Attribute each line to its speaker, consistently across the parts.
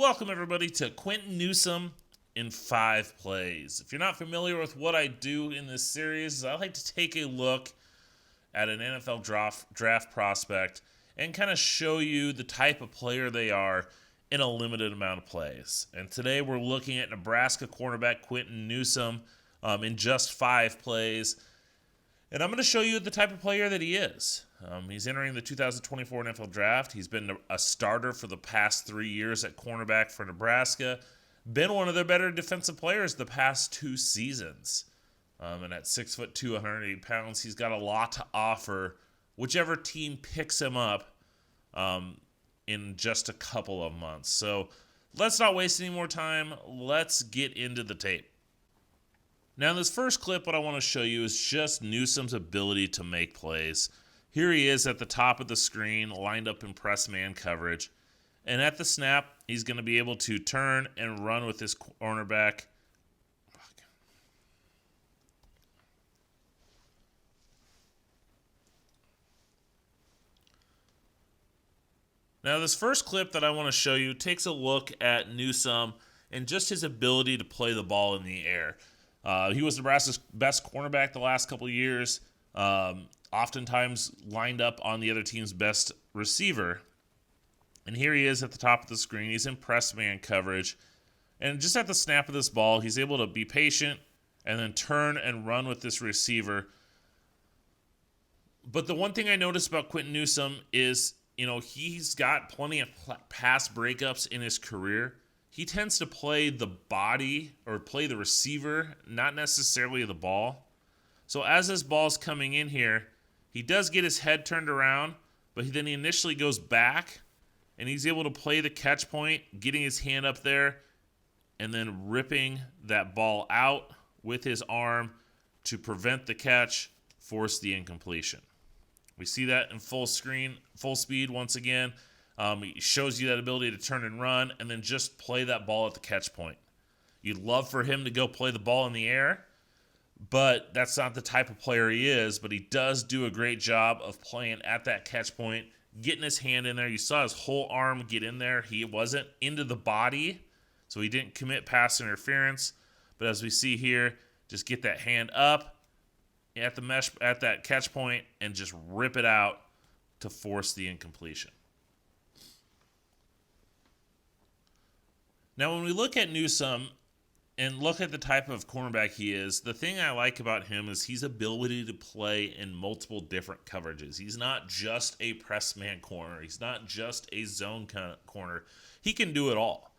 Speaker 1: Welcome, everybody, to Quinton Newsome in 5 plays. If you're not familiar with what I do in this series, I like to take a look at an NFL draft prospect and kind of show you the type of player they are in a limited amount of plays. And today we're looking at Nebraska cornerback Quinton Newsome in just 5 plays. And I'm going to show you the type of player that he is. He's entering the 2024 NFL Draft. He's been a starter for the past 3 years at cornerback for Nebraska. Been one of their better defensive players the past 2 seasons. And at 6'2", 180 pounds, he's got a lot to offer whichever team picks him up in just a couple of months. So let's not waste any more time. Let's get into the tape. Now, in this first clip, what I want to show you is just Newsome's ability to make plays. Here he is at the top of the screen, lined up in press man coverage. And at the snap, he's going to be able to turn and run with his cornerback. Now, this first clip that I want to show you takes a look at Newsome and just his ability to play the ball in the air. He was Nebraska's best cornerback the last couple of years, oftentimes lined up on the other team's best receiver. And here he is at the top of the screen. He's in press man coverage. And just at the snap of this ball, he's able to be patient and then turn and run with this receiver. But the one thing I noticed about Quinton Newsome is, he's got plenty of pass breakups in his career. He tends to play the body or play the receiver, not necessarily the ball. So as this ball's coming in here, he does get his head turned around, but then he initially goes back, and he's able to play the catch point, getting his hand up there, and then ripping that ball out with his arm to prevent the catch, force the incompletion. We see that in full speed once again. He shows you that ability to turn and run and then just play that ball at the catch point. You'd love for him to go play the ball in the air, but that's not the type of player he is. But he does do a great job of playing at that catch point, getting his hand in there. You saw his whole arm get in there. He wasn't into the body, so he didn't commit pass interference. But as we see here, just get that hand up at that catch point and just rip it out to force the incompletion. Now, when we look at Newsome and look at the type of cornerback he is, the thing I like about him is his ability to play in multiple different coverages. He's not just a press man corner. He's not just a zone corner. He can do it all.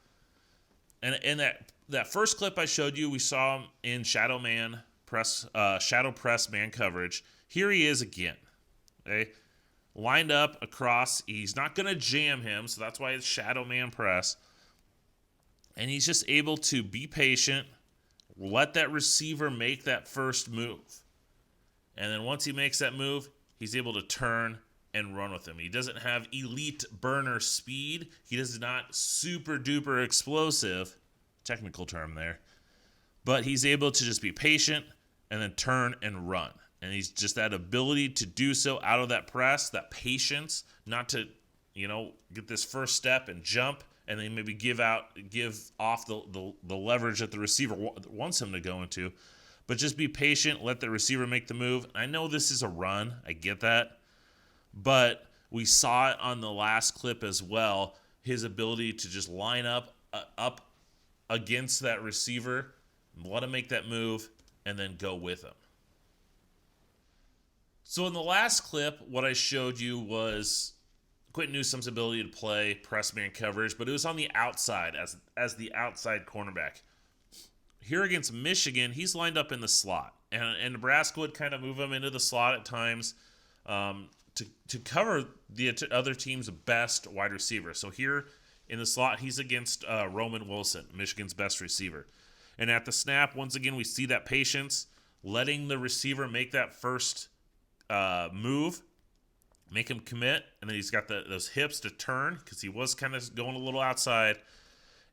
Speaker 1: And in that first clip I showed you, we saw him in shadow press man coverage. Here he is again. Okay? Lined up across. He's not going to jam him, so that's why it's shadow man press. And he's just able to be patient, let that receiver make that first move. And then once he makes that move, he's able to turn and run with him. He doesn't have elite burner speed. He is not super duper explosive, technical term there. But he's able to just be patient and then turn and run. And he's just that ability to do so out of that press, that patience, not to, get this first step and jump and then maybe give off the leverage that the receiver wants him to go into. But just be patient, let the receiver make the move. I know this is a run. I get that. But we saw it on the last clip as well, his ability to just line up against that receiver, let him make that move, and then go with him. So in the last clip, what I showed you was Quinton Newsome's ability to play press man coverage, but it was on the outside as the outside cornerback. Here against Michigan, he's lined up in the slot, and Nebraska would kind of move him into the slot at times to cover the other team's best wide receiver. So here in the slot, he's against Roman Wilson, Michigan's best receiver. And at the snap, once again, we see that patience, letting the receiver make that first move, make him commit, and then he's got those hips to turn because he was kind of going a little outside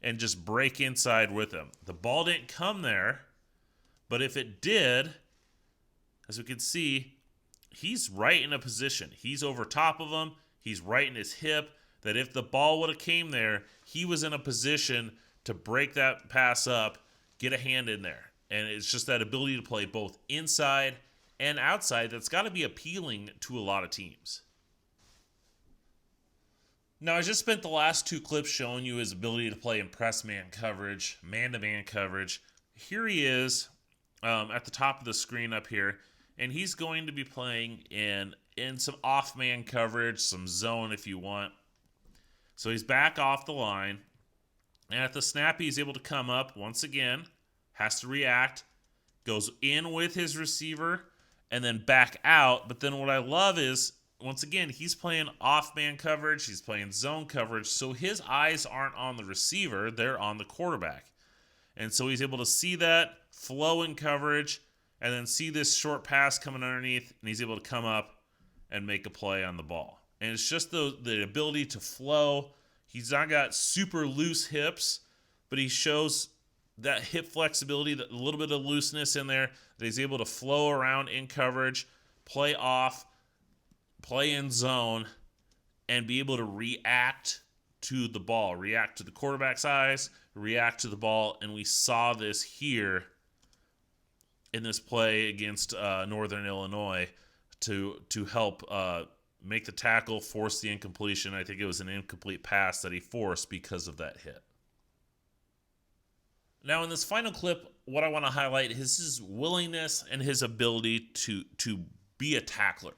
Speaker 1: and just break inside with him. The ball didn't come there, but if it did, as we can see, he's right in a position. He's over top of him. He's right in his hip. that if the ball would have came there, he was in a position to break that pass up, get a hand in there. And it's just that ability to play both inside and outside that's got to be appealing to a lot of teams. Now, I just spent the last two clips showing you his ability to play in press man coverage, man-to-man coverage. Here he is at the top of the screen up here, and he's going to be playing in some off-man coverage, some zone if you want. So he's back off the line, and at the snap, he's able to come up once again, has to react, goes in with his receiver, and then back out. But then what I love is, once again, he's playing off-man coverage, he's playing zone coverage, so his eyes aren't on the receiver, they're on the quarterback. And so he's able to see that, flow in coverage, and then see this short pass coming underneath, and he's able to come up and make a play on the ball. And it's just the ability to flow. He's not got super loose hips, but he shows that hip flexibility, a little bit of looseness in there, that he's able to flow around in coverage, play off, play in zone, and be able to react to the ball, react to the quarterback's eyes, react to the ball. And we saw this here in this play against Northern Illinois to help make the tackle, force the incompletion. I think it was an incomplete pass that he forced because of that hit. Now, in this final clip, what I want to highlight is his willingness and his ability to be a tackler.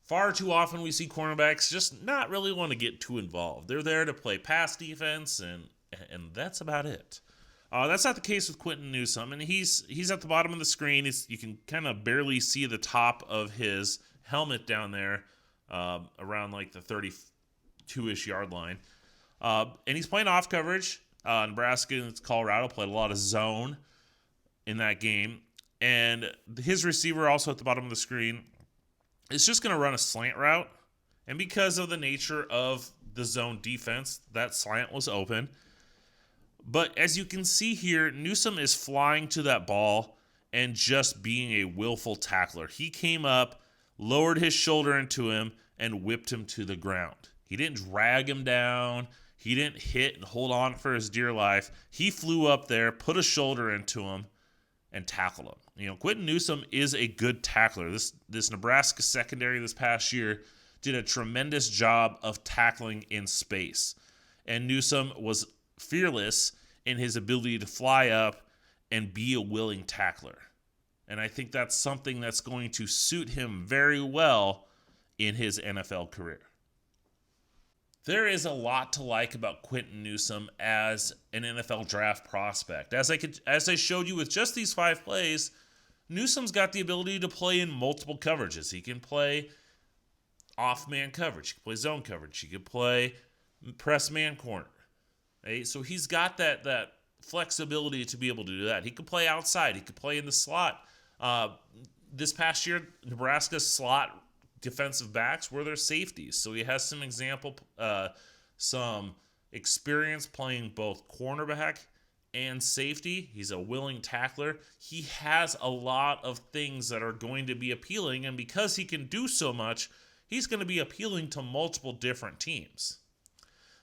Speaker 1: Far too often we see cornerbacks just not really want to get too involved. They're there to play pass defense, and that's about it. That's not the case with Quinton Newsome, and he's at the bottom of the screen. You can kind of barely see the top of his helmet down there, around like the 32-ish yard line. And he's playing off coverage. Nebraska and Colorado played a lot of zone in that game. And his receiver, also at the bottom of the screen, is just going to run a slant route. And because of the nature of the zone defense, that slant was open. But as you can see here, Newsome is flying to that ball and just being a willful tackler. He came up, lowered his shoulder into him, and whipped him to the ground. He didn't drag him down. He didn't hit and hold on for his dear life. He flew up there, put a shoulder into him, and tackled him. You know, Quinton Newsome is a good tackler. This Nebraska secondary this past year did a tremendous job of tackling in space. And Newsome was fearless in his ability to fly up and be a willing tackler. And I think that's something that's going to suit him very well in his NFL career. There is a lot to like about Quinton Newsome as an NFL draft prospect. As I showed you with just these 5 plays, Newsome's got the ability to play in multiple coverages. He can play off-man coverage. He can play zone coverage. He can play press man corner. Right? So he's got that flexibility to be able to do that. He could play outside. He could play in the slot. This past year, Nebraska's slot defensive backs were their safeties. So he has some experience playing both cornerback and safety. He's a willing tackler. He has a lot of things that are going to be appealing, and because he can do so much, he's going to be appealing to multiple different teams.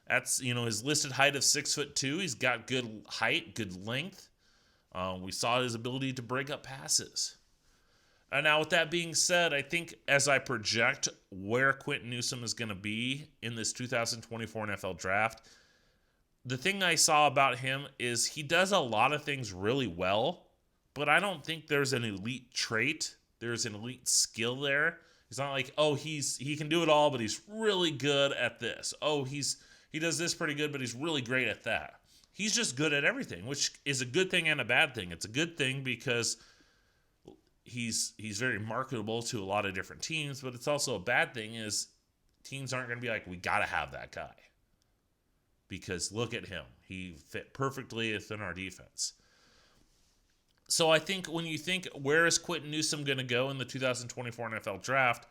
Speaker 1: That's, his listed height of 6'2". He's got good height, good length. We saw his ability to break up passes. Now, with that being said, I think as I project where Quinton Newsome is going to be in this 2024 NFL draft, the thing I saw about him is he does a lot of things really well, but I don't think there's an elite trait. There's an elite skill there. It's not like, he can do it all, but he's really good at this. He does this pretty good, but he's really great at that. He's just good at everything, which is a good thing and a bad thing. It's a good thing because he's very marketable to a lot of different teams, but it's also a bad thing is teams aren't going to be like, we got to have that guy. Because look at him. He fit perfectly within our defense. So I think when you think, where is Quinton Newsome going to go in the 2024 NFL draft,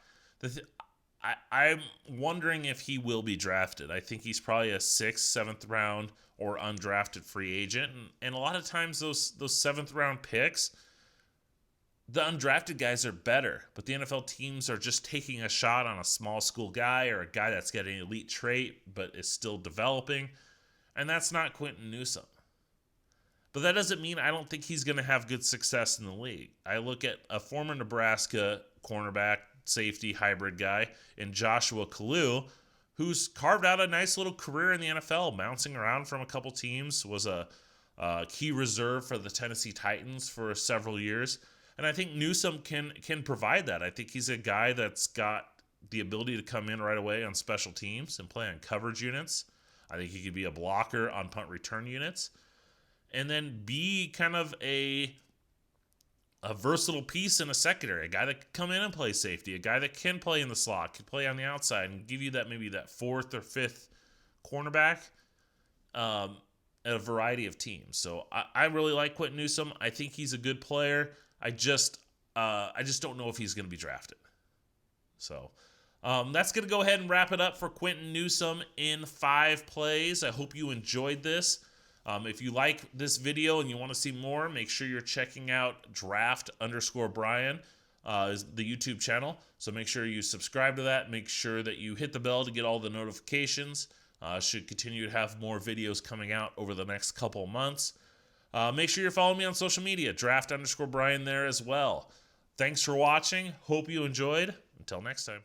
Speaker 1: I'm wondering if he will be drafted. I think he's probably a 6th, 7th round or undrafted free agent. And a lot of times those 7th round picks the undrafted guys are better, but the NFL teams are just taking a shot on a small school guy or a guy that's got an elite trait but is still developing, and that's not Quinton Newsome. But that doesn't mean I don't think he's going to have good success in the league. I look at a former Nebraska cornerback, safety, hybrid guy in Joshua Kalu, who's carved out a nice little career in the NFL, bouncing around from a couple teams, was a key reserve for the Tennessee Titans for several years. And I think Newsome can provide that. I think he's a guy that's got the ability to come in right away on special teams and play on coverage units. I think he could be a blocker on punt return units. And then be kind of a versatile piece in a secondary, a guy that can come in and play safety, a guy that can play in the slot, can play on the outside, and give you that maybe that fourth or fifth cornerback at a variety of teams. So I really like Quinton Newsome. I think he's a good player. I just don't know if he's going to be drafted. So that's going to go ahead and wrap it up for Quinton Newsome in 5 plays. I hope you enjoyed this. If you like this video and you want to see more, make sure you're checking out draft_Brian is the YouTube channel. So make sure you subscribe to that. Make sure that you hit the bell to get all the notifications. Should continue to have more videos coming out over the next couple months. Make sure you're following me on social media, draft_Brian there as well. Thanks for watching. Hope you enjoyed. Until next time.